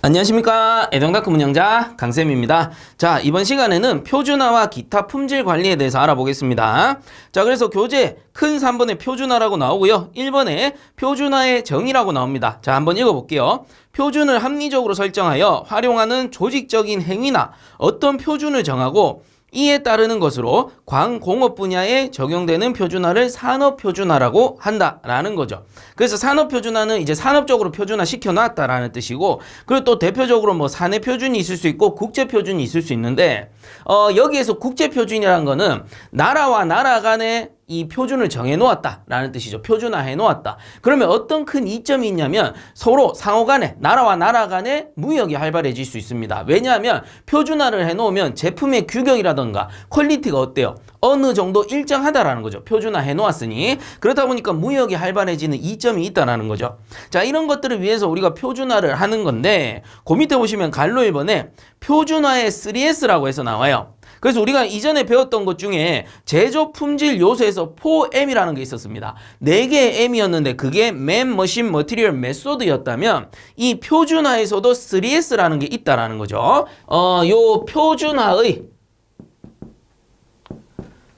안녕하십니까. 애정다큐 운영자 강쌤입니다. 자, 이번 시간에는 표준화와 기타 품질 관리에 대해서 알아보겠습니다. 자, 그래서 교재 큰 3번에 표준화라고 나오고요. 1번에 표준화의 정의라고 나옵니다. 자, 한번 읽어볼게요. 표준을 합리적으로 설정하여 활용하는 조직적인 행위나 어떤 표준을 정하고 이에 따르는 것으로 광공업 분야에 적용되는 표준화를 산업표준화라고 한다라는 거죠. 그래서 산업표준화는 이제 산업적으로 표준화 시켜놨다라는 뜻이고, 그리고 또 대표적으로 뭐 사내표준이 있을 수 있고 국제표준이 있을 수 있는데, 여기에서 국제표준이라는 거는 나라와 나라 간에 이 표준을 정해놓았다라는 뜻이죠. 표준화해놓았다. 그러면 어떤 큰 이점이 있냐면 서로 상호간에 나라와 나라 간에 무역이 활발해질 수 있습니다. 왜냐하면 표준화를 해놓으면 제품의 규격이라던가 퀄리티가 어때요? 어느 정도 일정하다라는 거죠. 표준화해놓았으니. 그러다 보니까 무역이 활발해지는 이점이 있다라는 거죠. 자, 이런 것들을 위해서 우리가 표준화를 하는 건데, 그 밑에 보시면 갈로 1번에 표준화의 3S라고 해서 나와요. 그래서 우리가 이전에 배웠던 것 중에 제조 품질 요소에서 4M이라는 게 있었습니다. 4개의 M이었는데 그게 Man, Machine, Material, Method였다면 이 표준화에서도 3S라는 게 있다라는 거죠. 요 표준화의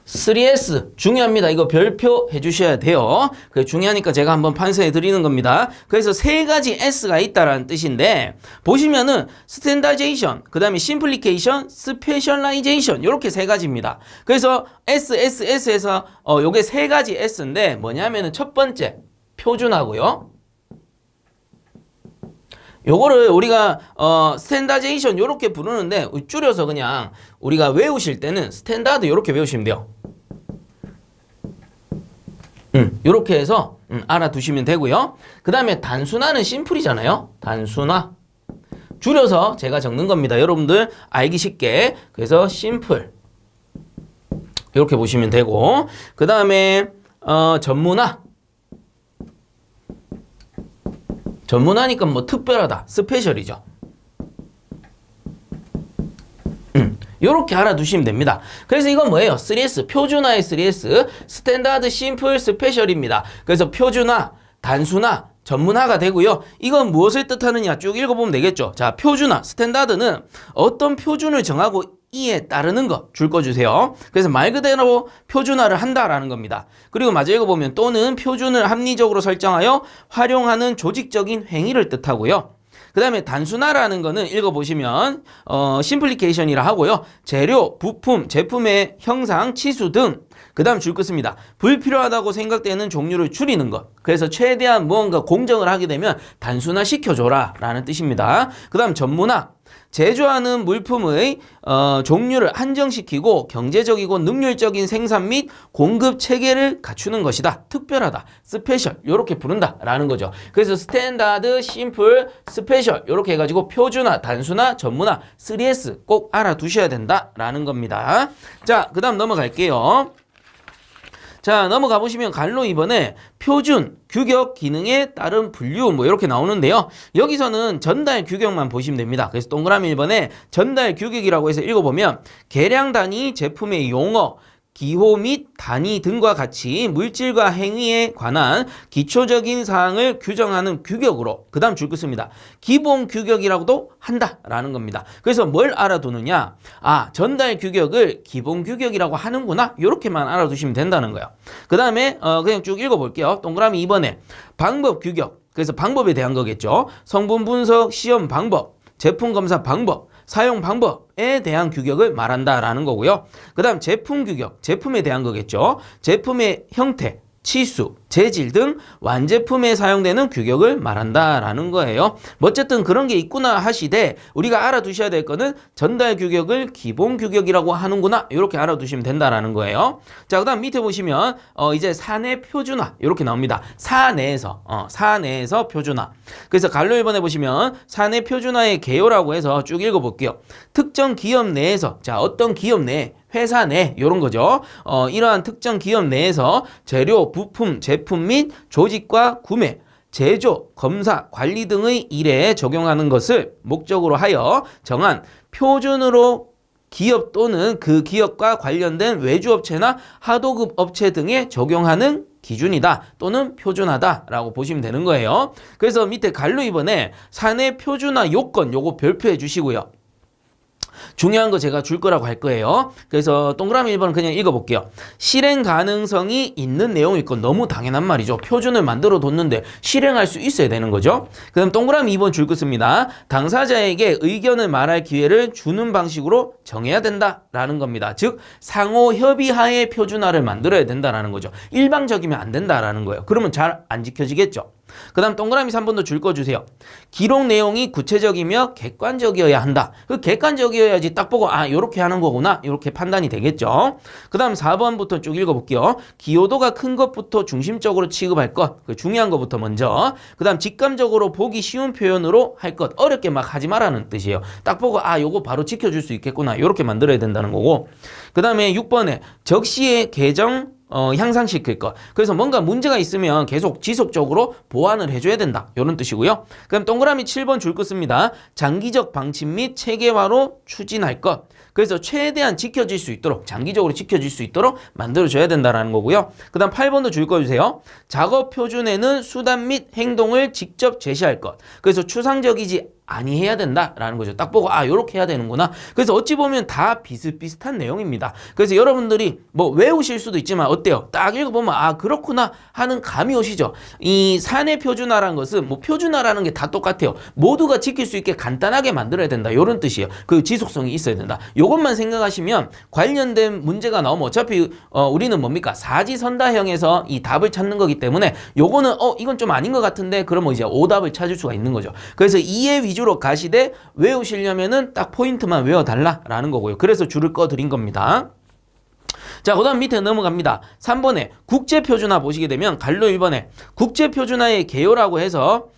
3S 중요합니다. 이거 별표 해주셔야 돼요. 그게 중요하니까 제가 한번 판서해 드리는 겁니다. 그래서 세 가지 S가 있다라는 뜻인데, 보시면은 스탠다이제이션, 그 다음에 심플리케이션, 스페셜라이제이션, 이렇게 세 가지입니다. 그래서 SSS에서 요게 세 가지 S인데 뭐냐면은 첫 번째 표준화고요. 요거를 우리가 스탠다이제이션 요렇게 부르는데 줄여서 그냥 우리가 외우실 때는 스탠다드 요렇게 외우시면 돼요. 요렇게 해서 알아두시면 되고요. 그 다음에 단순화는 심플이잖아요. 단순화 줄여서 제가 적는 겁니다. 여러분들 알기 쉽게. 그래서 심플 이렇게 보시면 되고, 그 다음에 전문화, 전문화니까 뭐 특별하다, 스페셜이죠. 요렇게 알아두시면 됩니다. 그래서 이건 뭐예요? 3S, 표준화의 3S, 스탠다드, 심플, 스페셜입니다. 그래서 표준화, 단순화, 전문화가 되고요. 이건 무엇을 뜻하느냐 쭉 읽어보면 되겠죠. 자, 표준화, 스탠다드는 어떤 표준을 정하고 이에 따르는 거 줄 거 주세요. 그래서 말 그대로 표준화를 한다라는 겁니다. 그리고 마저 읽어보면 또는 표준을 합리적으로 설정하여 활용하는 조직적인 행위를 뜻하고요. 그 다음에 단순화라는 거는 읽어보시면 심플리케이션이라 하고요. 재료, 부품, 제품의 형상, 치수 등 그 다음 줄 것입니다. 불필요하다고 생각되는 종류를 줄이는 것. 그래서 최대한 무언가 공정을 하게 되면 단순화 시켜줘라 라는 뜻입니다. 그 다음 전문화. 제조하는 물품의 종류를 한정시키고 경제적이고 능률적인 생산 및 공급 체계를 갖추는 것이다. 특별하다. 스페셜 이렇게 부른다라는 거죠. 그래서 스탠다드, 심플, 스페셜 이렇게 해가지고 표준화, 단순화, 전문화 3S 꼭 알아두셔야 된다라는 겁니다. 자, 그 다음 넘어갈게요. 자, 넘어가 보시면 갈로 2번에 표준, 규격, 기능에 따른 분류 뭐 이렇게 나오는데요. 여기서는 전달 규격만 보시면 됩니다. 그래서 동그라미 1번에 전달 규격이라고 해서 읽어보면 계량 단위, 제품의 용어, 기호 및 단위 등과 같이 물질과 행위에 관한 기초적인 사항을 규정하는 규격으로 그 다음 줄 것입니다. 기본 규격이라고도 한다라는 겁니다. 그래서 뭘 알아두느냐? 아, 전달 규격을 기본 규격이라고 하는구나. 이렇게만 알아두시면 된다는 거예요. 그 다음에 그냥 쭉 읽어볼게요. 동그라미 2번에 방법 규격. 그래서 방법에 대한 거겠죠. 성분 분석, 시험 방법, 제품 검사 방법, 사용 방법에 대한 규격을 말한다라는 거고요. 그 다음 제품 규격, 제품에 대한 거겠죠. 제품의 형태, 치수, 재질 등 완제품에 사용되는 규격을 말한다라는 거예요. 어쨌든 그런 게 있구나 하시되 우리가 알아두셔야 될 거는 전달 규격을 기본 규격이라고 하는구나 이렇게 알아두시면 된다라는 거예요. 자, 그 다음 밑에 보시면 이제 사내 표준화 이렇게 나옵니다. 사내에서 표준화. 그래서 갈로 1번에 보시면 사내 표준화의 개요라고 해서 쭉 읽어볼게요. 특정 기업 내에서, 자, 어떤 기업 내에, 회사 내 이런 거죠. 이러한 특정 기업 내에서 재료, 부품, 제품 및 조직과 구매, 제조, 검사, 관리 등의 일에 적용하는 것을 목적으로 하여 정한 표준으로 기업 또는 그 기업과 관련된 외주업체나 하도급 업체 등에 적용하는 기준이다 또는 표준화다라고 보시면 되는 거예요. 그래서 밑에 갈로 2번에 사내 표준화 요건 요거 별표해 주시고요. 중요한 거 제가 줄 거라고 할 거예요. 그래서 동그라미 1번은 그냥 읽어볼게요. 실행 가능성이 있는 내용일 건 너무 당연한 말이죠. 표준을 만들어 뒀는데 실행할 수 있어야 되는 거죠. 그럼 동그라미 2번 줄 것입니다. 당사자에게 의견을 말할 기회를 주는 방식으로 정해야 된다라는 겁니다. 즉 상호 협의하에 표준화를 만들어야 된다라는 거죠. 일방적이면 안 된다라는 거예요. 그러면 잘 안 지켜지겠죠. 그 다음 동그라미 3번도 줄 거 주세요. 기록 내용이 구체적이며 객관적이어야 한다. 그 객관적이어야지 딱 보고 아 요렇게 하는 거구나 이렇게 판단이 되겠죠. 그 다음 4번부터 쭉 읽어볼게요. 기여도가 큰 것부터 중심적으로 취급할 것. 그 중요한 것부터 먼저. 그 다음 직감적으로 보기 쉬운 표현으로 할 것. 어렵게 막 하지 말라는 뜻이에요. 딱 보고 아 요거 바로 지켜줄 수 있겠구나 이렇게 만들어야 된다는 거고. 그 다음에 6번에 적시의 개정 향상시킬 것. 그래서 뭔가 문제가 있으면 계속 지속적으로 보완을 해줘야 된다. 이런 뜻이고요. 그럼 동그라미 7번 줄 거 씁니다. 장기적 방침 및 체계화로 추진할 것. 그래서 최대한 지켜질 수 있도록 장기적으로 지켜질 수 있도록 만들어줘야 된다는 거고요. 그 다음 8번도 줄 거 주세요. 작업 표준에는 수단 및 행동을 직접 제시할 것. 그래서 추상적이지 아니해야 된다라는 거죠. 딱 보고 아 요렇게 해야 되는구나. 그래서 어찌 보면 다 비슷비슷한 내용입니다. 그래서 여러분들이 뭐 외우실 수도 있지만 어때요? 딱 읽어보면 아 그렇구나 하는 감이 오시죠. 이 사내 표준화라는 것은 뭐 표준화라는 게 다 똑같아요. 모두가 지킬 수 있게 간단하게 만들어야 된다. 이런 뜻이에요. 그 지속성이 있어야 된다. 요것만 생각하시면 관련된 문제가 나오면 어차피 우리는 뭡니까? 사지선다형에서 이 답을 찾는 거기 때문에 요거는 이건 좀 아닌 것 같은데 그러면 이제 오답을 찾을 수가 있는 거죠. 그래서 이해 위주로 가시되 외우시려면은 딱 포인트만 외워달라라는 거고요. 그래서 줄을 꺼드린 겁니다. 자, 그 다음 밑에 넘어갑니다. 3번에 국제표준화 보시게 되면 갈로 1번에 국제표준화의 개요라고 해서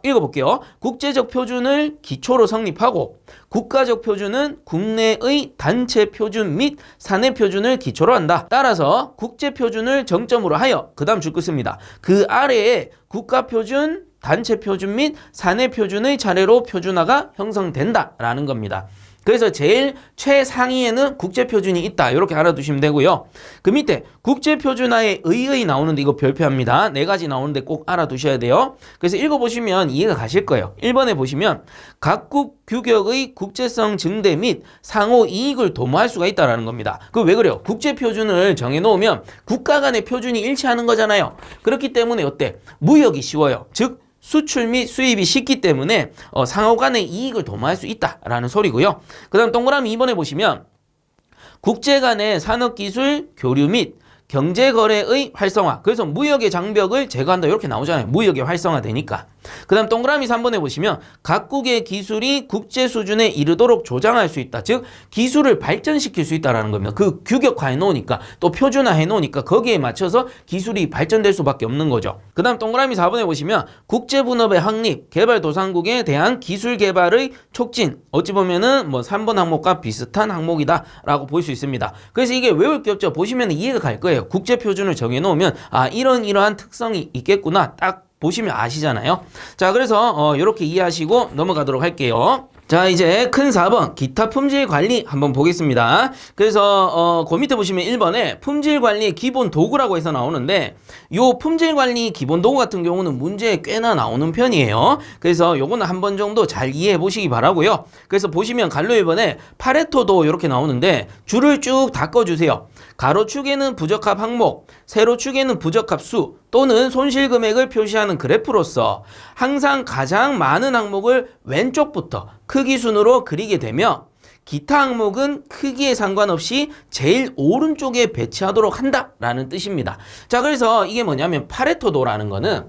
읽어볼게요. 국제적 표준을 기초로 성립하고 국가적 표준은 국내의 단체 표준 및 사내 표준을 기초로 한다. 따라서 국제표준을 정점으로 하여 그 다음 줄 것입니다. 그 아래에 국가표준, 단체 표준 및 사내 표준의 차례로 표준화가 형성된다라는 겁니다. 그래서 제일 최상위에는 국제표준이 있다. 이렇게 알아두시면 되고요. 그 밑에 국제표준화의 의의 나오는데 이거 별표합니다. 4가지 나오는데 꼭 알아두셔야 돼요. 그래서 읽어보시면 이해가 가실 거예요. 1번에 보시면 각국 규격의 국제성 증대 및 상호 이익을 도모할 수가 있다는 겁니다. 그 왜 그래요? 국제표준을 정해놓으면 국가 간의 표준이 일치하는 거잖아요. 그렇기 때문에 어때? 무역이 쉬워요. 즉 수출 및 수입이 쉽기 때문에 상호 간의 이익을 도모할 수 있다라는 소리고요. 그 다음 동그라미 2번에 보시면 국제 간의 산업기술 교류 및 경제거래의 활성화. 그래서 무역의 장벽을 제거한다 이렇게 나오잖아요. 무역의 활성화되니까. 그 다음 동그라미 3번에 보시면 각국의 기술이 국제 수준에 이르도록 조장할 수 있다. 즉 기술을 발전시킬 수 있다는 겁니다. 그 규격화해 놓으니까 또 표준화해 놓으니까 거기에 맞춰서 기술이 발전될 수밖에 없는 거죠. 그 다음 동그라미 4번에 보시면 국제분업의 확립, 개발도상국에 대한 기술 개발의 촉진. 어찌 보면은 뭐 3번 항목과 비슷한 항목이다 라고 볼 수 있습니다. 그래서 이게 외울 게 없죠. 보시면 이해가 갈 거예요. 국제 표준을 정해놓으면 아 이러한 특성이 있겠구나 딱 보시면 아시잖아요. 자, 그래서 이렇게 이해하시고 넘어가도록 할게요. 자, 이제 큰 4번 기타 품질 관리 한번 보겠습니다. 그래서 그 밑에 보시면 1번에 품질 관리의 기본 도구라고 해서 나오는데 요 품질 관리 기본 도구 같은 경우는 문제에 꽤나 나오는 편이에요. 그래서 요거는 한 번 정도 잘 이해해 보시기 바라고요. 그래서 보시면 갈로 1번에 파레토도 이렇게 나오는데 줄을 쭉 닦아주세요. 가로축에는 부적합 항목, 세로축에는 부적합 수 또는 손실 금액을 표시하는 그래프로서 항상 가장 많은 항목을 왼쪽부터 크기 순으로 그리게 되며 기타 항목은 크기에 상관없이 제일 오른쪽에 배치하도록 한다라는 뜻입니다. 자, 그래서 이게 뭐냐면 파레토도라는 거는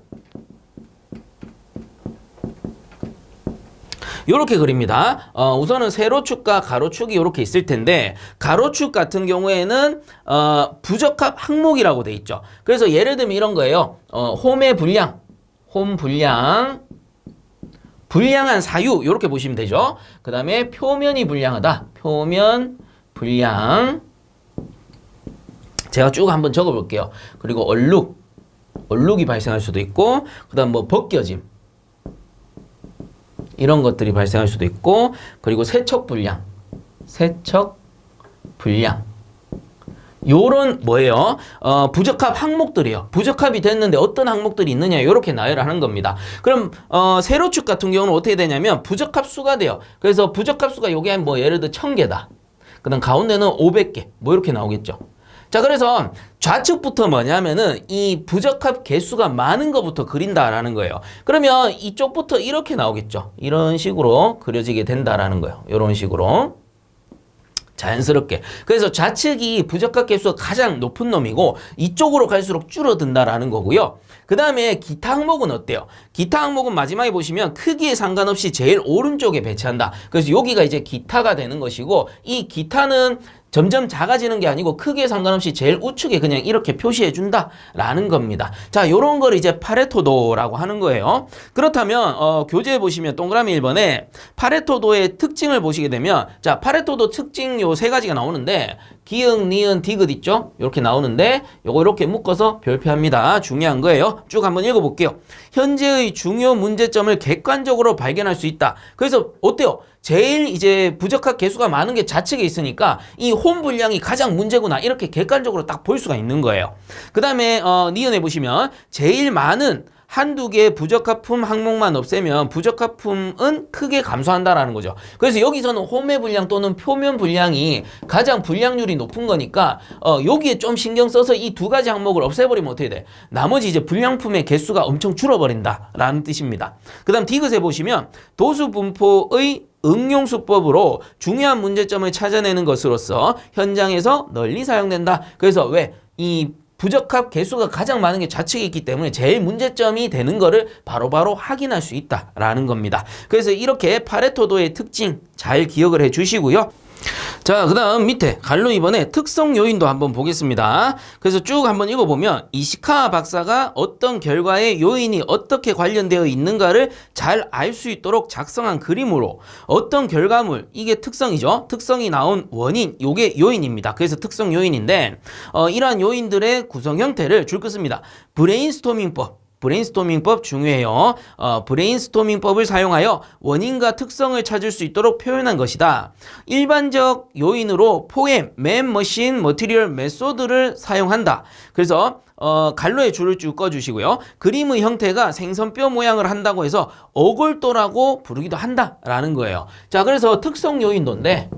이렇게 그립니다. 우선은 세로축과 가로축이 이렇게 있을 텐데 가로축 같은 경우에는 부적합 항목이라고 돼 있죠. 그래서 예를 들면 이런 거예요. 홈의 분량, 홈 분량, 불량한 사유 이렇게 보시면 되죠. 그 다음에 표면이 불량하다, 표면 불량. 제가 쭉 한번 적어볼게요. 그리고 얼룩이 발생할 수도 있고, 그 다음 뭐 벗겨짐 이런 것들이 발생할 수도 있고, 그리고 세척 불량, 세척 불량. 요런 뭐예요? 부적합 항목들이에요. 부적합이 됐는데 어떤 항목들이 있느냐 이렇게 나열을 하는 겁니다. 그럼 세로축 같은 경우는 어떻게 되냐면 부적합 수가 돼요. 그래서 부적합 수가 요게 뭐 예를 들어 1000개다. 그다음 가운데는 500개 뭐 이렇게 나오겠죠. 자, 그래서 좌측부터 뭐냐면은 이 부적합 개수가 많은 것부터 그린다라는 거예요. 그러면 이쪽부터 이렇게 나오겠죠. 이런 식으로 그려지게 된다라는 거예요. 이런 식으로. 자연스럽게. 그래서 좌측이 부적합 개수가 가장 높은 놈이고 이쪽으로 갈수록 줄어든다라는 거고요. 그 다음에 기타 항목은 어때요? 기타 항목은 마지막에 보시면 크기에 상관없이 제일 오른쪽에 배치한다. 그래서 여기가 이제 기타가 되는 것이고 이 기타는 점점 작아지는 게 아니고 크기에 상관없이 제일 우측에 그냥 이렇게 표시해 준다라는 겁니다. 자, 요런 걸 이제 파레토도라고 하는 거예요. 그렇다면 교재에 보시면 동그라미 1번에 파레토도의 특징을 보시게 되면 자, 파레토도 특징 요 세 가지가 나오는데 기역, 니은, 디귿 있죠? 이렇게 나오는데 요거 이렇게 묶어서 별표합니다. 중요한 거예요. 쭉 한번 읽어볼게요. 현재의 중요 문제점을 객관적으로 발견할 수 있다. 그래서 어때요? 제일 이제 부적합 개수가 많은 게 좌측에 있으니까 이 홈 분량이 가장 문제구나 이렇게 객관적으로 딱 볼 수가 있는 거예요. 그 다음에 니은에 보시면 제일 많은 한두 개의 부적합품 항목만 없애면 부적합품은 크게 감소한다라는 거죠. 그래서 여기서는 홈의 분량 또는 표면 분량이 가장 분량률이 높은 거니까 여기에 좀 신경 써서 이 두 가지 항목을 없애버리면 어떻게 돼? 나머지 이제 분량품의 개수가 엄청 줄어버린다라는 뜻입니다. 그 다음 디귿에 보시면 도수 분포의 응용수법으로 중요한 문제점을 찾아내는 것으로서 현장에서 널리 사용된다. 그래서 왜? 이 부적합 개수가 가장 많은 게 좌측에 있기 때문에 제일 문제점이 되는 거를 바로바로 확인할 수 있다라는 겁니다. 그래서 이렇게 파레토도의 특징 잘 기억을 해 주시고요. 자, 그 다음 밑에 갈로 2번에 특성 요인도 한번 보겠습니다. 그래서 쭉 한번 읽어보면 이시카와 박사가 어떤 결과에 요인이 어떻게 관련되어 있는가를 잘 알 수 있도록 작성한 그림으로 어떤 결과물, 이게 특성이죠. 특성이 나온 원인, 요게 요인입니다. 그래서 특성 요인인데 이러한 요인들의 구성 형태를 줄 것입니다. 브레인스토밍법. 브레인스토밍법 중요해요. 브레인스토밍법을 사용하여 원인과 특성을 찾을 수 있도록 표현한 것이다. 일반적 요인으로 포엠, 맨, 머신, 머티리얼, 메소드를 사용한다. 그래서 갈로에 줄을 쭉 꺼주시고요. 그림의 형태가 생선뼈 모양을 한다고 해서 어골도라고 부르기도 한다라는 거예요. 자, 그래서 특성 요인도인데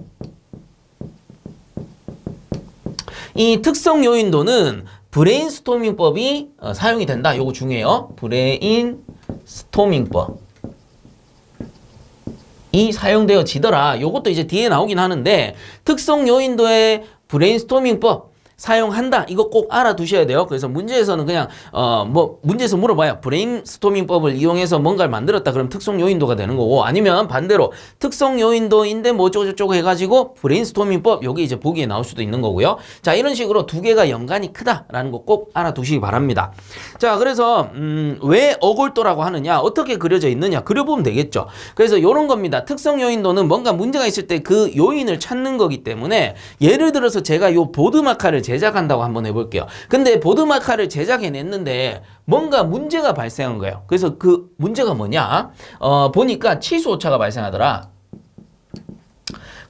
이 특성 요인도는 브레인스토밍법이 사용이 된다. 요거 중요해요. 브레인스토밍법. 이 사용되어지더라. 요것도 이제 뒤에 나오긴 하는데 특성 요인도의 브레인스토밍법 사용한다. 이거 꼭 알아두셔야 돼요. 그래서 문제에서는 그냥 문제에서 물어봐요. 브레인스토밍법을 이용해서 뭔가를 만들었다. 그럼 특성 요인도가 되는 거고 아니면 반대로 특성 요인도인데 뭐 어쩌고저쩌고 해가지고 브레인스토밍법 여기 이제 보기에 나올 수도 있는 거고요. 자, 이런 식으로 두 개가 연관이 크다라는 거 꼭 알아두시기 바랍니다. 자, 그래서 왜 어골도라고 하느냐, 어떻게 그려져 있느냐 그려보면 되겠죠. 그래서 이런 겁니다. 특성 요인도는 뭔가 문제가 있을 때 그 요인을 찾는 거기 때문에 예를 들어서 제가 요 보드마카를 제작한다고 한번 해볼게요. 근데 보드마카를 제작해냈는데 뭔가 문제가 발생한 거예요. 그래서 그 문제가 뭐냐? 보니까 치수 오차가 발생하더라.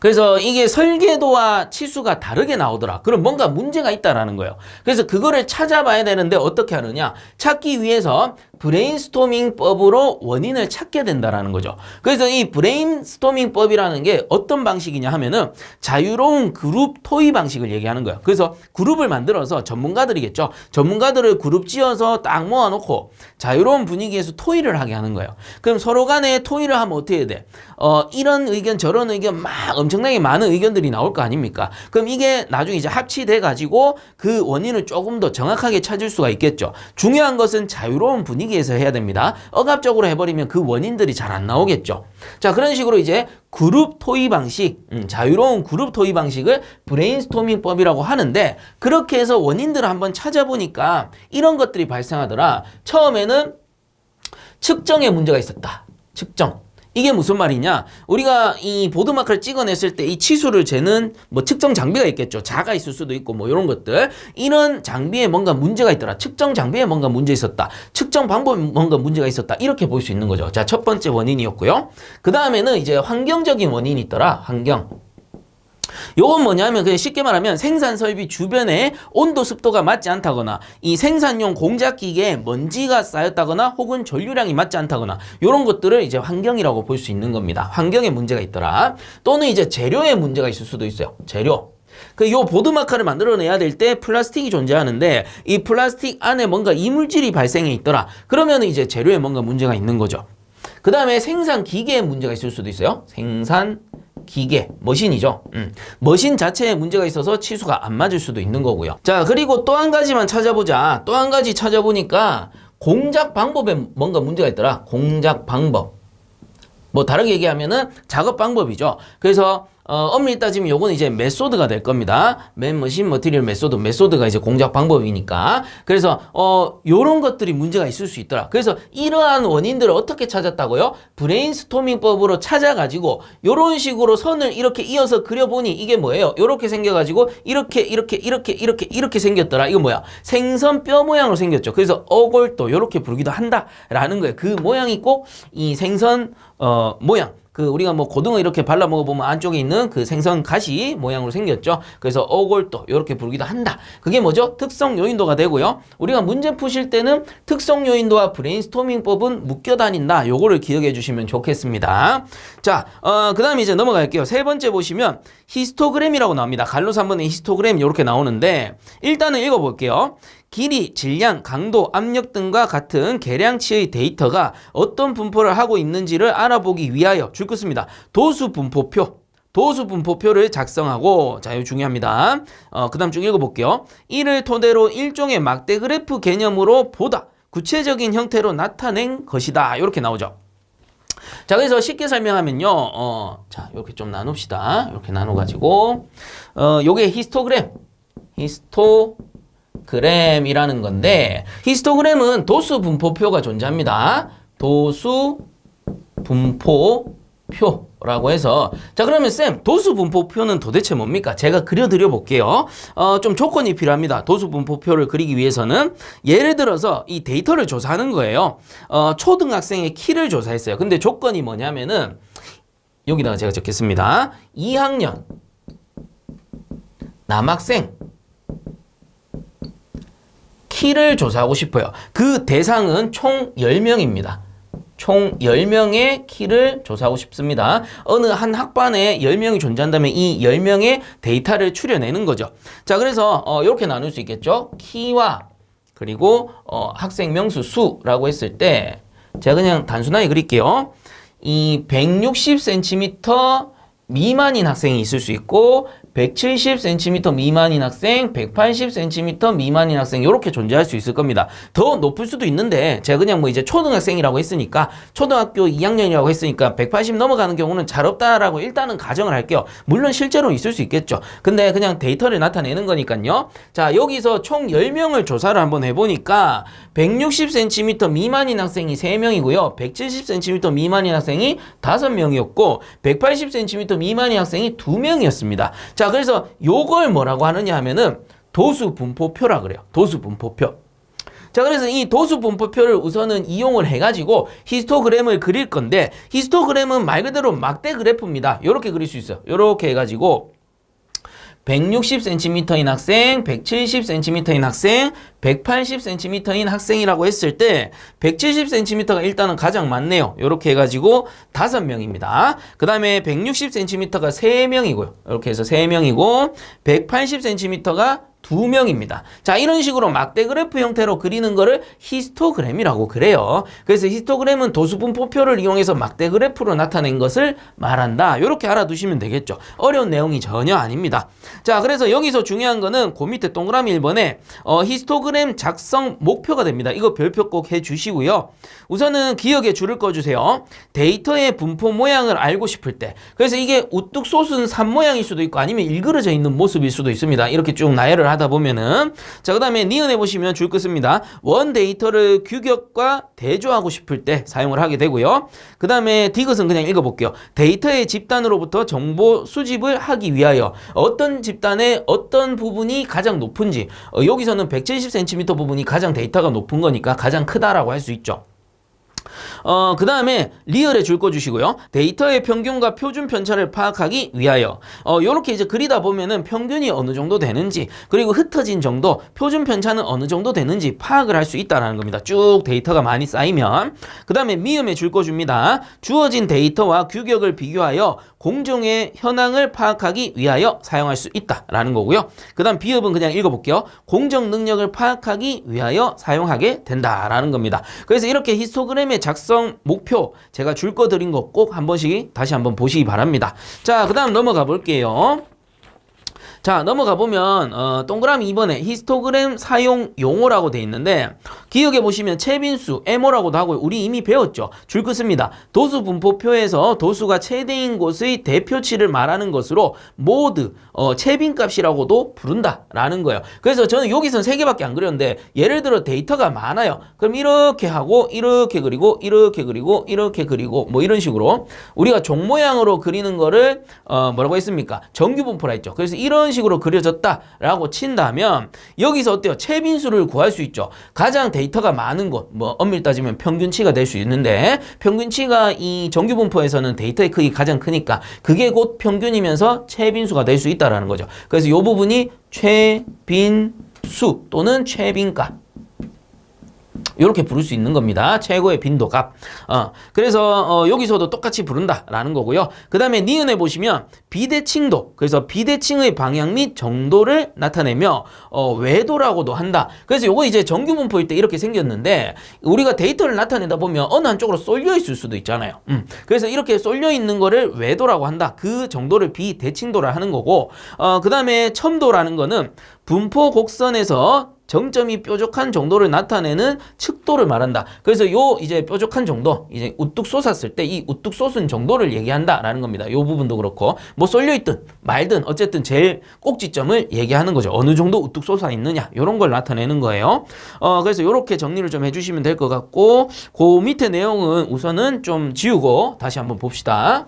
그래서 이게 설계도와 치수가 다르게 나오더라. 그럼 뭔가 문제가 있다라는 거예요. 그래서 그거를 찾아봐야 되는데 어떻게 하느냐? 찾기 위해서 브레인스토밍법으로 원인을 찾게 된다라는 거죠. 그래서 이 브레인스토밍법이라는 게 어떤 방식이냐 하면은 자유로운 그룹 토의 방식을 얘기하는 거예요. 그래서 그룹을 만들어서 전문가들이겠죠. 전문가들을 그룹 지어서 딱 모아놓고 자유로운 분위기에서 토의를 하게 하는 거예요. 그럼 서로 간에 토의를 하면 어떻게 해야 돼? 이런 의견 저런 의견 막 엄청나게 많은 의견들이 나올 거 아닙니까? 그럼 이게 나중에 이제 합치돼 가지고 그 원인을 조금 더 정확하게 찾을 수가 있겠죠. 중요한 것은 자유로운 분위기에서 해야 됩니다. 억압적으로 해버리면 그 원인들이 잘 안 나오겠죠. 자, 그런 식으로 이제 그룹 토의 방식, 자유로운 그룹 토의 방식을 브레인스토밍법이라고 하는데 그렇게 해서 원인들을 한번 찾아보니까 이런 것들이 발생하더라. 처음에는 측정에 문제가 있었다. 측정. 이게 무슨 말이냐? 우리가 이 보드마크를 찍어냈을 때 이 치수를 재는 뭐 측정 장비가 있겠죠. 자가 있을 수도 있고 뭐 이런 것들. 이런 장비에 뭔가 문제가 있더라. 측정 장비에 뭔가 문제 있었다. 측정 방법에 뭔가 문제가 있었다. 이렇게 볼 수 있는 거죠. 자, 첫 번째 원인이었고요. 그 다음에는 이제 환경적인 원인이 있더라. 환경. 요건 뭐냐면 그냥 쉽게 말하면 생산 설비 주변에 온도 습도가 맞지 않다거나 이 생산용 공작 기계에 먼지가 쌓였다거나 혹은 전류량이 맞지 않다거나 요런 것들을 이제 환경이라고 볼 수 있는 겁니다. 환경에 문제가 있더라. 또는 이제 재료에 문제가 있을 수도 있어요. 재료. 요 보드마카를 만들어내야 될 때 플라스틱이 존재하는데 이 플라스틱 안에 뭔가 이물질이 발생해 있더라. 그러면 이제 재료에 뭔가 문제가 있는 거죠. 그 다음에 생산 기계에 문제가 있을 수도 있어요. 생산 기계, 머신이죠. 머신 자체에 문제가 있어서 치수가 안 맞을 수도 있는 거고요. 자, 그리고 또 한 가지만 찾아보자. 또 한 가지 찾아보니까 공작 방법에 뭔가 문제가 있더라. 공작 방법. 뭐 다르게 얘기하면은 작업 방법이죠. 그래서 엄밀히 따지면 요거는 이제 메소드가 될 겁니다. 맨 머신 머티리얼 메소드. 메소드가 이제 공작 방법이니까. 그래서 요런 것들이 문제가 있을 수 있더라. 그래서 이러한 원인들을 어떻게 찾았다고요? 브레인스토밍법으로 찾아가지고 요런 식으로 선을 이렇게 이어서 그려보니 이게 뭐예요? 요렇게 생겨가지고 이렇게 생겼더라. 이거 뭐야? 생선 뼈 모양으로 생겼죠. 그래서 어골도 요렇게 부르기도 한다라는 거예요. 그 모양이 꼭 이 생선 모양. 우리가 뭐 고등어 이렇게 발라 먹어보면 안쪽에 있는 그 생선 가시 모양으로 생겼죠. 그래서 어골도 이렇게 부르기도 한다. 그게 뭐죠? 특성 요인도가 되고요. 우리가 문제 푸실 때는 특성 요인도와 브레인스토밍법은 묶여 다닌다. 요거를 기억해 주시면 좋겠습니다. 자, 그 다음에 이제 넘어갈게요. 세 번째 보시면 히스토그램이라고 나옵니다. 갈로 3번의 히스토그램 이렇게 나오는데 일단은 읽어볼게요. 길이, 질량, 강도, 압력 등과 같은 계량치의 데이터가 어떤 분포를 하고 있는지를 알아보기 위하여 줄 것입니다. 도수분포표를 작성하고, 자, 이거 중요합니다. 그 다음 쭉 읽어볼게요. 이를 토대로 일종의 막대 그래프 개념으로 보다 구체적인 형태로 나타낸 것이다. 이렇게 나오죠. 자, 그래서 쉽게 설명하면요. 자, 이렇게 좀 나눕시다. 이렇게 나눠가지고, 요게 히스토그램이라는 건데 히스토그램은 도수 분포표가 존재합니다. 도수 분포표라고 해서 자 그러면 쌤 도수 분포표는 도대체 뭡니까? 제가 그려드려 볼게요. 좀 조건이 필요합니다. 도수 분포표를 그리기 위해서는 예를 들어서 이 데이터를 조사하는 거예요. 초등학생의 키를 조사했어요. 근데 조건이 뭐냐면은 여기다가 제가 적겠습니다. 2학년 남학생 키를 조사하고 싶어요. 그 대상은 총 10명입니다. 총 10명의 키를 조사하고 싶습니다. 어느 한 학반에 10명이 존재한다면 이 10명의 데이터를 추려내는 거죠. 자, 그래서 이렇게 나눌 수 있겠죠. 키와 그리고 학생 명수 수라고 했을 때 제가 그냥 단순하게 그릴게요. 이 160cm 미만인 학생이 있을 수 있고 170cm 미만인 학생, 180cm 미만인 학생 이렇게 존재할 수 있을 겁니다. 더 높을 수도 있는데 제가 그냥 뭐 이제 초등학생이라고 했으니까 초등학교 2학년이라고 했으니까 180 넘어가는 경우는 잘 없다라고 일단은 가정을 할게요. 물론 실제로 있을 수 있겠죠. 근데 그냥 데이터를 나타내는 거니까요. 자, 여기서 총 10명을 조사를 한번 해보니까 160cm 미만인 학생이 3명이고요. 170cm 미만인 학생이 5명이었고 180cm 미만인 학생이 2명이었습니다. 자, 그래서 요걸 뭐라고 하느냐 하면은 도수분포표라 그래요. 도수분포표. 자, 그래서 이 도수분포표를 우선은 이용을 해가지고 히스토그램을 그릴 건데 히스토그램은 말 그대로 막대 그래프입니다. 요렇게 그릴 수 있어요. 요렇게 해가지고 160cm인 학생, 170cm인 학생, 180cm인 학생이라고 했을 때 170cm가 일단은 가장 많네요. 이렇게 해가지고 5명입니다. 그 다음에 160cm가 3명이고요. 이렇게 해서 3명이고 180cm가 2명입니다. 자, 이런 식으로 막대 그래프 형태로 그리는 거를 히스토그램이라고 그래요. 그래서 히스토그램은 도수분포표를 이용해서 막대 그래프로 나타낸 것을 말한다. 이렇게 알아두시면 되겠죠. 어려운 내용이 전혀 아닙니다. 자, 그래서 여기서 중요한 거는 그 밑에 동그라미 1번에 히스토그램 작성 목표가 됩니다. 이거 별표 꼭 해주시고요. 우선은 기억에 줄을 꺼주세요. 데이터의 분포 모양을 알고 싶을 때 그래서 이게 우뚝 솟은 산 모양일 수도 있고 아니면 일그러져 있는 모습일 수도 있습니다. 이렇게 쭉 나열을 하다 보면은 자, 그 다음에 니은해 보시면 줄 거 씁니다. 원 데이터를 규격과 대조하고 싶을 때 사용을 하게 되고요. 그 다음에 디귿은 그냥 읽어볼게요. 데이터의 집단으로부터 정보 수집을 하기 위하여 어떤 집단의 어떤 부분이 가장 높은지 여기서는 170cm 부분이 가장 데이터가 높은 거니까 가장 크다라고 할 수 있죠. 그 다음에 리얼에 줄 거 주시고요. 데이터의 평균과 표준 편차를 파악하기 위하여. 요렇게 이제 그리다 보면은 평균이 어느 정도 되는지, 그리고 흩어진 정도, 표준 편차는 어느 정도 되는지 파악을 할 수 있다라는 겁니다. 쭉 데이터가 많이 쌓이면. 그 다음에 미음에 줄 거 줍니다. 주어진 데이터와 규격을 비교하여 공정의 현황을 파악하기 위하여 사용할 수 있다라는 거고요. 그 다음 비읍은 그냥 읽어볼게요. 공정 능력을 파악하기 위하여 사용하게 된다라는 겁니다. 그래서 이렇게 히스토그램의 작성 목표 제가 줄 거 드린 거 꼭 한 번씩 다시 한번 보시기 바랍니다. 자, 그 다음 넘어가 볼게요. 자, 넘어가 보면 동그라미 2번에 히스토그램 사용 용어라고 돼 있는데 기억해 보시면 채빈수, MO라고도 하고 우리 이미 배웠죠. 줄 긋습니다. 도수 분포표에서 도수가 최대인 곳의 대표치를 말하는 것으로 모드, 채빈값이라고도 부른다라는 거예요. 그래서 저는 여기서는 3개밖에 안 그렸는데 예를 들어 데이터가 많아요. 그럼 이렇게 하고 이렇게 그리고 이렇게 그리고 이렇게 그리고 뭐 이런 식으로 우리가 종 모양으로 그리는 거를 뭐라고 했습니까? 정규 분포라 했죠. 그래서 이런 식으로 그려졌다라고 친다면 여기서 어때요? 채빈수를 구할 수 있죠. 가장 데이터가 많은 곳, 뭐 엄밀히 따지면 평균치가 될 수 있는데 평균치가 이 정규 분포에서는 데이터의 크기 가장 크니까 그게 곧 평균이면서 채빈수가 될 수 있다라는 거죠. 그래서 이 부분이 채빈수 또는 채빈값 이렇게 부를 수 있는 겁니다. 최고의 빈도값. 그래서 여기서도 똑같이 부른다라는 거고요. 그 다음에 니은에 보시면 비대칭도, 그래서 비대칭의 방향 및 정도를 나타내며 외도라고도 한다. 그래서 요거 이제 정규 분포일 때 이렇게 생겼는데 우리가 데이터를 나타내다 보면 어느 한쪽으로 쏠려 있을 수도 있잖아요. 그래서 이렇게 쏠려 있는 거를 외도라고 한다. 그 정도를 비대칭도라 하는 거고, 그 다음에 첨도라는 거는 분포 곡선에서 정점이 뾰족한 정도를 나타내는 측도를 말한다. 그래서 요 이제 뾰족한 정도, 이제 우뚝 솟았을 때 이 우뚝 솟은 정도를 얘기한다라는 겁니다. 요 부분도 그렇고 뭐 쏠려있든 말든 어쨌든 제일 꼭지점을 얘기하는 거죠. 어느 정도 우뚝 솟아 있느냐 이런 걸 나타내는 거예요. 그래서 요렇게 정리를 좀 해주시면 될 것 같고 그 밑에 내용은 우선은 좀 지우고 다시 한번 봅시다.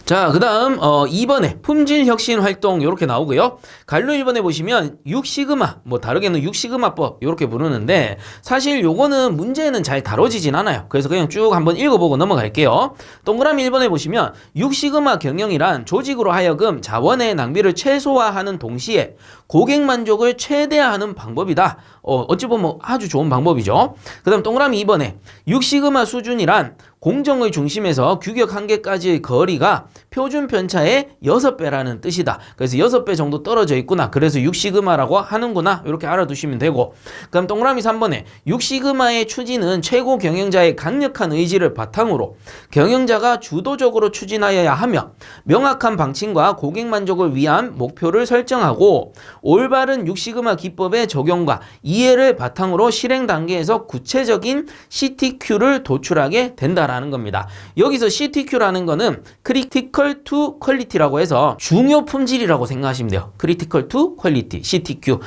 자, 그 다음 2번에 품질혁신 활동 이렇게 나오고요. 갈로 1번에 보시면 6시그마, 뭐 다르게는 6시그마법 이렇게 부르는데 사실 요거는 문제는 잘 다뤄지진 않아요. 그래서 그냥 쭉 한번 읽어보고 넘어갈게요. 동그라미 1번에 보시면 6시그마 경영이란 조직으로 하여금 자원의 낭비를 최소화하는 동시에 고객 만족을 최대화하는 방법이다. 어찌 보면 아주 좋은 방법이죠. 그 다음 동그라미 2번에 6시그마 수준이란 공정의 중심에서 규격 한계까지의 거리가 표준 편차의 6배라는 뜻이다. 그래서 6배 정도 떨어져 있구나. 그래서 6시그마라고 하는구나. 이렇게 알아두시면 되고. 그럼 동그라미 3번에 6시그마의 추진은 최고 경영자의 강력한 의지를 바탕으로 경영자가 주도적으로 추진하여야 하며 명확한 방침과 고객 만족을 위한 목표를 설정하고 올바른 6시그마 기법의 적용과 이해를 바탕으로 실행 단계에서 구체적인 CTQ를 도출하게 된다라는 겁니다. 여기서 CTQ라는 거는 Critical to Quality라고 해서 중요 품질이라고 생각하시면 돼요. Critical to Quality, CTQ.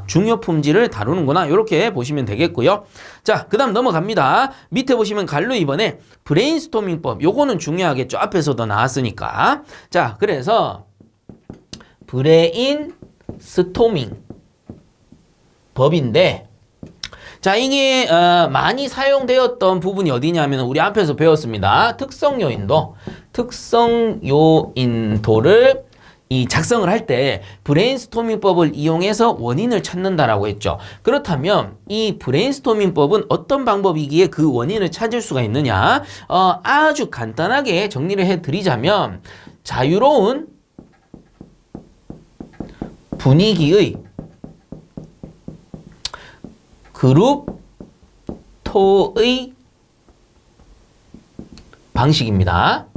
중요 품질을 다루는구나. 이렇게 보시면 되겠고요. 자, 그 다음 넘어갑니다. 밑에 보시면 갈로 2번에 브레인스토밍법. 요거는 중요하겠죠. 앞에서도 나왔으니까. 자, 그래서 브레인스토밍 법인데 자, 이게 많이 사용되었던 부분이 어디냐면 우리 앞에서 배웠습니다. 특성 요인도를 이 작성을 할 때 브레인스토밍법을 이용해서 원인을 찾는다라고 했죠. 그렇다면 이 브레인스토밍법은 어떤 방법이기에 그 원인을 찾을 수가 있느냐? 아주 간단하게 정리를 해드리자면 자유로운 분위기의 그룹 토의 방식입니다.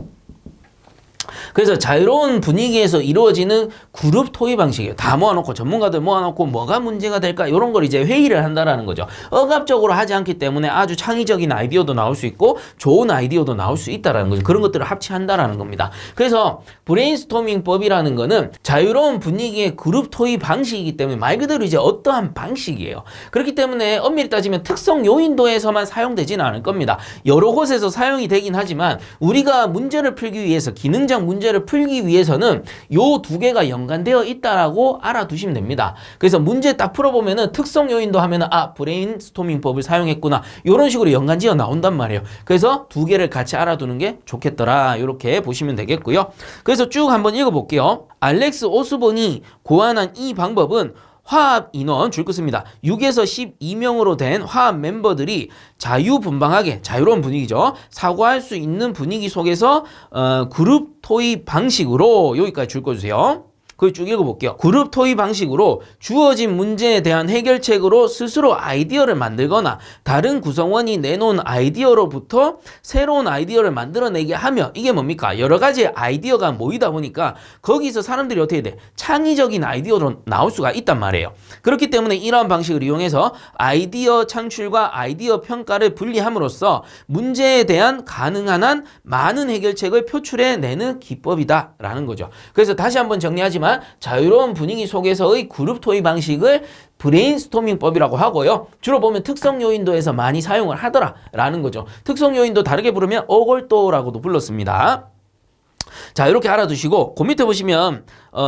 그래서 자유로운 분위기에서 이루어지는 그룹 토의 방식이에요. 다 모아놓고 전문가들 모아놓고 뭐가 문제가 될까 이런 걸 이제 회의를 한다라는 거죠. 억압적으로 하지 않기 때문에 아주 창의적인 아이디어도 나올 수 있고 좋은 아이디어도 나올 수 있다라는 거죠. 그런 것들을 합치한다라는 겁니다. 그래서 브레인스토밍법이라는 거는 자유로운 분위기의 그룹 토의 방식이기 때문에 말 그대로 이제 어떠한 방식이에요. 그렇기 때문에 엄밀히 따지면 특성 요인도에서만 사용되지는 않을 겁니다. 여러 곳에서 사용이 되긴 하지만 우리가 문제를 풀기 위해서 기능적 문제 문제를 풀기 위해서는 요 두 개가 연관되어 있다라고 알아두시면 됩니다. 그래서 문제 딱 풀어보면은 특성 요인도 하면은 브레인스토밍법을 사용했구나. 이런 식으로 연관지어 나온단 말이에요. 그래서 두 개를 같이 알아두는 게 좋겠더라. 이렇게 보시면 되겠고요. 그래서 쭉 한번 읽어볼게요. 알렉스 오스본이 고안한 이 방법은 화합 인원 줄 것입니다. 6에서 12명으로 된 화합 멤버들이 자유분방하게 자유로운 분위기죠. 사고할 수 있는 분위기 속에서 그룹 토의 방식으로 여기까지 줄 거주세요. 그걸 쭉 읽어볼게요. 그룹 토의 방식으로 주어진 문제에 대한 해결책으로 스스로 아이디어를 만들거나 다른 구성원이 내놓은 아이디어로부터 새로운 아이디어를 만들어내게 하며 이게 뭡니까? 여러 가지 아이디어가 모이다 보니까 거기서 사람들이 어떻게 돼? 창의적인 아이디어로 나올 수가 있단 말이에요. 그렇기 때문에 이러한 방식을 이용해서 아이디어 창출과 아이디어 평가를 분리함으로써 문제에 대한 가능한 한 많은 해결책을 표출해내는 기법이다라는 거죠. 그래서 다시 한번 정리하지만 자유로운 분위기 속에서의 그룹 토의 방식을 브레인스토밍법이라고 하고요. 주로 보면 특성 요인도에서 많이 사용을 하더라라는 거죠. 특성 요인도 다르게 부르면 어골도라고도 불렀습니다. 자, 이렇게 알아두시고 그 밑에 보시면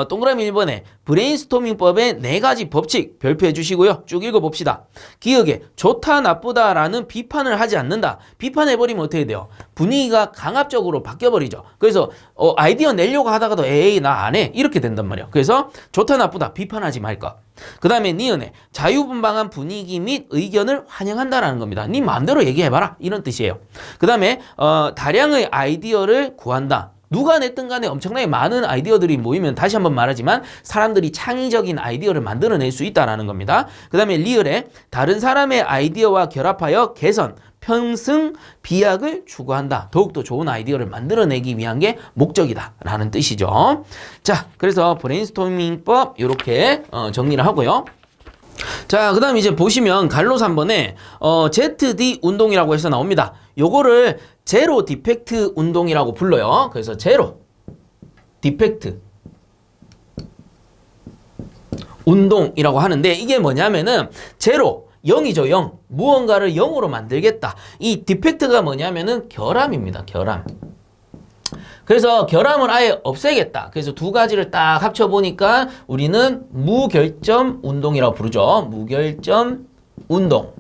동그라미 1번에 브레인스토밍법의 4가지 법칙 별표해 주시고요. 쭉 읽어봅시다. 기억에 좋다 나쁘다라는 비판을 하지 않는다. 비판해버리면 어떻게 돼요? 분위기가 강압적으로 바뀌어버리죠. 그래서 아이디어 내려고 하다가도 에이 나 안 해 이렇게 된단 말이에요. 그래서 좋다 나쁘다 비판하지 말까. 그 다음에 니은에 자유분방한 분위기 및 의견을 환영한다라는 겁니다. 니 마음대로 얘기해봐라 이런 뜻이에요. 그 다음에 다량의 아이디어를 구한다. 누가 냈든 간에 엄청나게 많은 아이디어들이 모이면 다시 한번 말하지만 사람들이 창의적인 아이디어를 만들어낼 수 있다는 겁니다. 그 다음에 리을에 다른 사람의 아이디어와 결합하여 개선, 편승, 비약을 추구한다. 더욱더 좋은 아이디어를 만들어내기 위한 게 목적이다 라는 뜻이죠. 자, 그래서 브레인스토밍법 이렇게 정리를 하고요. 자, 그 다음 이제 보시면 갈로 3번에 ZD 운동이라고 해서 나옵니다. 요거를 제로 디펙트 운동이라고 불러요. 그래서 제로 디펙트 운동이라고 하는데 이게 뭐냐면은 제로 0이죠. 0. 무언가를 0으로 만들겠다. 이 디펙트가 뭐냐면은 결함입니다. 결함. 그래서 결함을 아예 없애겠다. 그래서 두 가지를 딱 합쳐보니까 우리는 무결점 운동이라고 부르죠. 무결점 운동.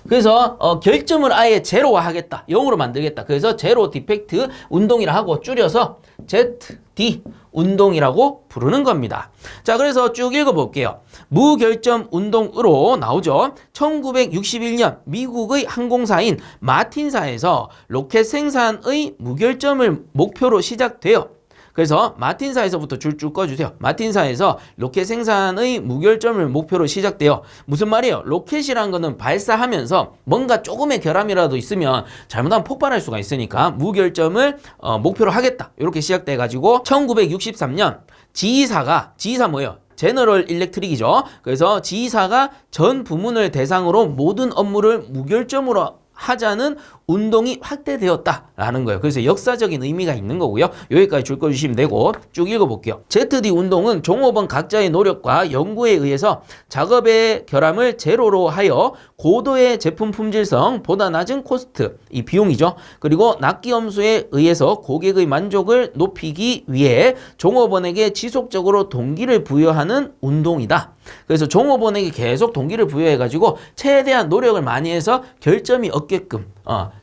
그래서 결점을 아예 제로화 하겠다. 0으로 만들겠다. 그래서 제로 디펙트 운동이라 하고 줄여서 ZD 운동이라고 부르는 겁니다. 자, 그래서 쭉 읽어볼게요. 무결점 운동으로 나오죠. 1961년 미국의 항공사인 마틴사에서 로켓 생산의 무결점을 목표로 시작되어 그래서 마틴사에서부터 줄쭉 꺼주세요. 마틴사에서 로켓 생산의 무결점을 목표로 시작되어 무슨 말이에요? 로켓이란 거는 발사하면서 뭔가 조금의 결함이라도 있으면 잘못하면 폭발할 수가 있으니까 무결점을 목표로 하겠다. 이렇게 시작돼가지고 1963년 지휘사 뭐예요? 제너럴 일렉트릭이죠. 그래서 지휘사가 전 부문을 대상으로 모든 업무를 무결점으로 하자는 운동이 확대되었다라는 거예요. 그래서 역사적인 의미가 있는 거고요. 여기까지 줄 거 주시면 되고 쭉 읽어볼게요. ZD 운동은 종업원 각자의 노력과 연구에 의해서 작업의 결함을 제로로 하여 고도의 제품 품질성, 보다 낮은 코스트, 이 비용이죠. 그리고 납기 함수에 의해서 고객의 만족을 높이기 위해 종업원에게 지속적으로 동기를 부여하는 운동이다. 그래서 종업원에게 계속 동기를 부여해가지고 최대한 노력을 많이 해서 결점이 없게끔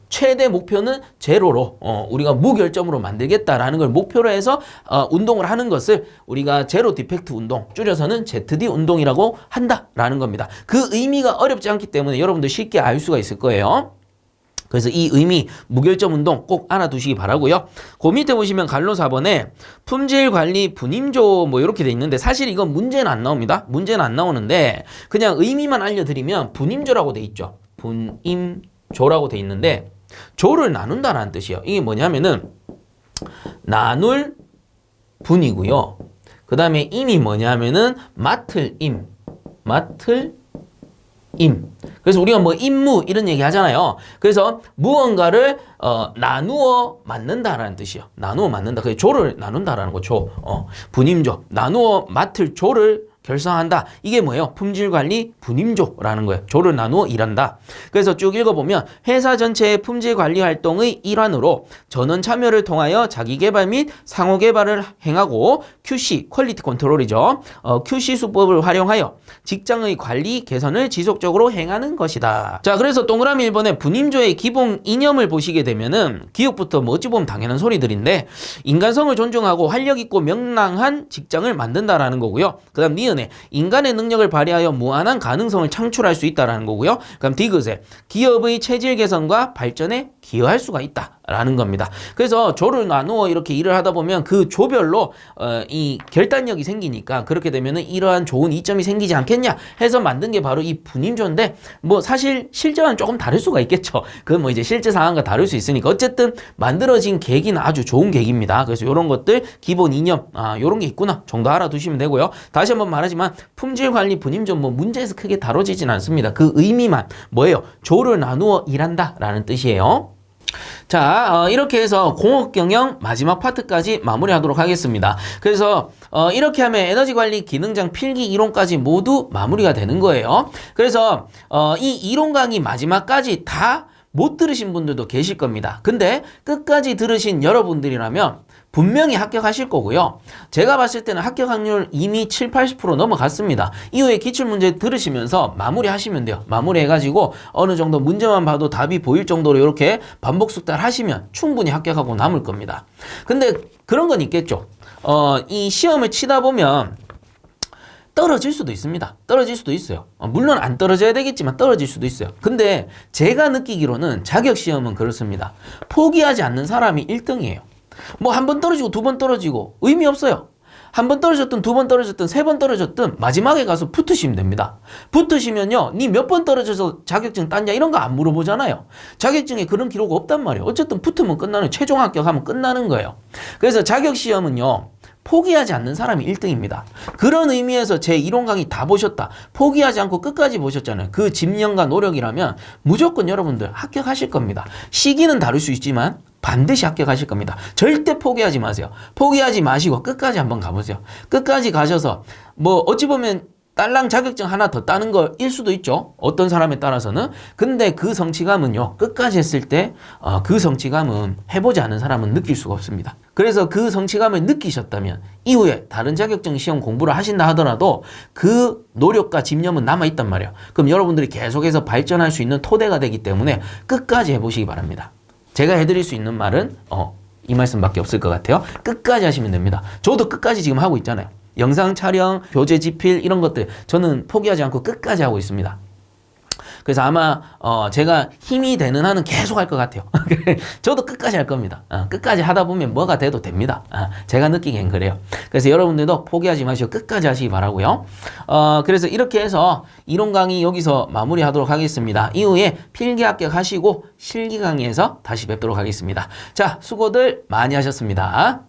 최대 목표는 제로로 우리가 무결점으로 만들겠다라는 걸 목표로 해서 운동을 하는 것을 우리가 제로 디펙트 운동, 줄여서는 ZD 운동이라고 한다라는 겁니다. 그 의미가 어렵지 않기 때문에 여러분들 쉽게 알 수가 있을 거예요. 그래서 이 의미 무결점 운동 꼭 알아두시기 바라고요. 그 밑에 보시면 갈로 4번에 품질관리 분임조 뭐 이렇게 돼 있는데 사실 이건 문제는 안 나옵니다. 문제는 안 나오는데 그냥 의미만 알려드리면 분임조라고 돼 있죠. 분임조라고 돼 있는데 조를 나눈다라는 뜻이에요. 이게 뭐냐면은 나눌 분이고요. 그 다음에 임이 뭐냐면은 맡을 임. 그래서 우리가 뭐 임무 이런 얘기 하잖아요. 그래서 무언가를 나누어 맡는다라는 뜻이에요. 나누어 맡는다. 그래서 조를 나눈다라는 거. 조. 분임조. 나누어 맡을 조를 결성한다. 이게 뭐예요? 품질관리 분임조라는 거예요. 조를 나누어 일한다. 그래서 쭉 읽어보면 회사 전체의 품질관리 활동의 일환으로 전원 참여를 통하여 자기개발 및 상호개발을 행하고 QC, 퀄리티 컨트롤이죠. QC 수법을 활용하여 직장의 관리 개선을 지속적으로 행하는 것이다. 자, 그래서 동그라미 1번에 분임조의 기본 이념을 보시게 되면은 기업부터 뭐 어찌 보면 당연한 소리들인데 인간성을 존중하고 활력 있고 명랑한 직장을 만든다라는 거고요. 그 다음 니은에 인간의 능력을 발휘하여 무한한 가능성을 창출할 수 있다라는 거고요. 그럼 디귿에 기업의 체질 개선과 발전에 기여할 수가 있다라는 겁니다. 그래서 조를 나누어 이렇게 일을 하다 보면 그 조별로 이 결단력이 생기니까 그렇게 되면은 이러한 좋은 이점이 생기지 않겠냐 해서 만든 게 바로 이 분임조인데 뭐 사실 실제와는 조금 다를 수가 있겠죠. 그건 뭐 이제 실제 상황과 다를 수 있으니까 어쨌든 만들어진 계기는 아주 좋은 계기입니다. 그래서 이런 것들 기본 이념 이런 게 있구나 정도 알아두시면 되고요. 다시 한번 말하지만 품질관리 분임조 뭐 문제에서 크게 다뤄지진 않습니다. 그 의미만 뭐예요? 조를 나누어 일한다라는 뜻이에요. 자, 이렇게 해서 공업경영 마지막 파트까지 마무리하도록 하겠습니다. 그래서 이렇게 하면 에너지관리 기능장 필기 이론까지 모두 마무리가 되는 거예요. 그래서 이 이론 강의 마지막까지 다 못 들으신 분들도 계실 겁니다. 근데 끝까지 들으신 여러분들이라면 분명히 합격하실 거고요. 제가 봤을 때는 합격 확률 이미 7, 80% 넘어갔습니다. 이후에 기출문제 들으시면서 마무리하시면 돼요. 마무리해가지고 어느 정도 문제만 봐도 답이 보일 정도로 이렇게 반복 숙달 하시면 충분히 합격하고 남을 겁니다. 근데 그런 건 있겠죠. 이 시험을 치다 보면 떨어질 수도 있습니다. 떨어질 수도 있어요. 물론 안 떨어져야 되겠지만 떨어질 수도 있어요. 근데 제가 느끼기로는 자격시험은 그렇습니다. 포기하지 않는 사람이 1등이에요. 뭐 한 번 떨어지고 두 번 떨어지고 의미 없어요. 한 번 떨어졌든 두 번 떨어졌든 세 번 떨어졌든 마지막에 가서 붙으시면 됩니다. 붙으시면요. 니 몇 번 떨어져서 자격증 땄냐 이런 거 안 물어보잖아요. 자격증에 그런 기록 없단 말이에요. 어쨌든 붙으면 끝나는 최종 합격하면 끝나는 거예요. 그래서 자격시험은요. 포기하지 않는 사람이 1등입니다. 그런 의미에서 제 이론 강의 다 보셨다. 포기하지 않고 끝까지 보셨잖아요. 그 집념과 노력이라면 무조건 여러분들 합격하실 겁니다. 시기는 다를 수 있지만 반드시 합격하실 겁니다. 절대 포기하지 마세요. 포기하지 마시고 끝까지 한번 가보세요. 끝까지 가셔서 뭐 어찌 보면 딸랑 자격증 하나 더 따는 거일 수도 있죠. 어떤 사람에 따라서는. 근데 그 성취감은요. 끝까지 했을 때 그 성취감은 해보지 않은 사람은 느낄 수가 없습니다. 그래서 그 성취감을 느끼셨다면 이후에 다른 자격증 시험 공부를 하신다 하더라도 그 노력과 집념은 남아있단 말이에요. 그럼 여러분들이 계속해서 발전할 수 있는 토대가 되기 때문에 끝까지 해보시기 바랍니다. 제가 해드릴 수 있는 말은 이 말씀밖에 없을 것 같아요. 끝까지 하시면 됩니다. 저도 끝까지 지금 하고 있잖아요. 영상 촬영, 교재 집필 이런 것들 저는 포기하지 않고 끝까지 하고 있습니다. 그래서 아마 제가 힘이 되는 한은 계속 할 것 같아요. 저도 끝까지 할 겁니다. 끝까지 하다 보면 뭐가 돼도 됩니다. 제가 느끼기엔 그래요. 그래서 여러분들도 포기하지 마시고 끝까지 하시기 바라고요. 그래서 이렇게 해서 이론 강의 여기서 마무리하도록 하겠습니다. 이후에 필기 합격하시고 실기 강의에서 다시 뵙도록 하겠습니다. 자, 수고들 많이 하셨습니다.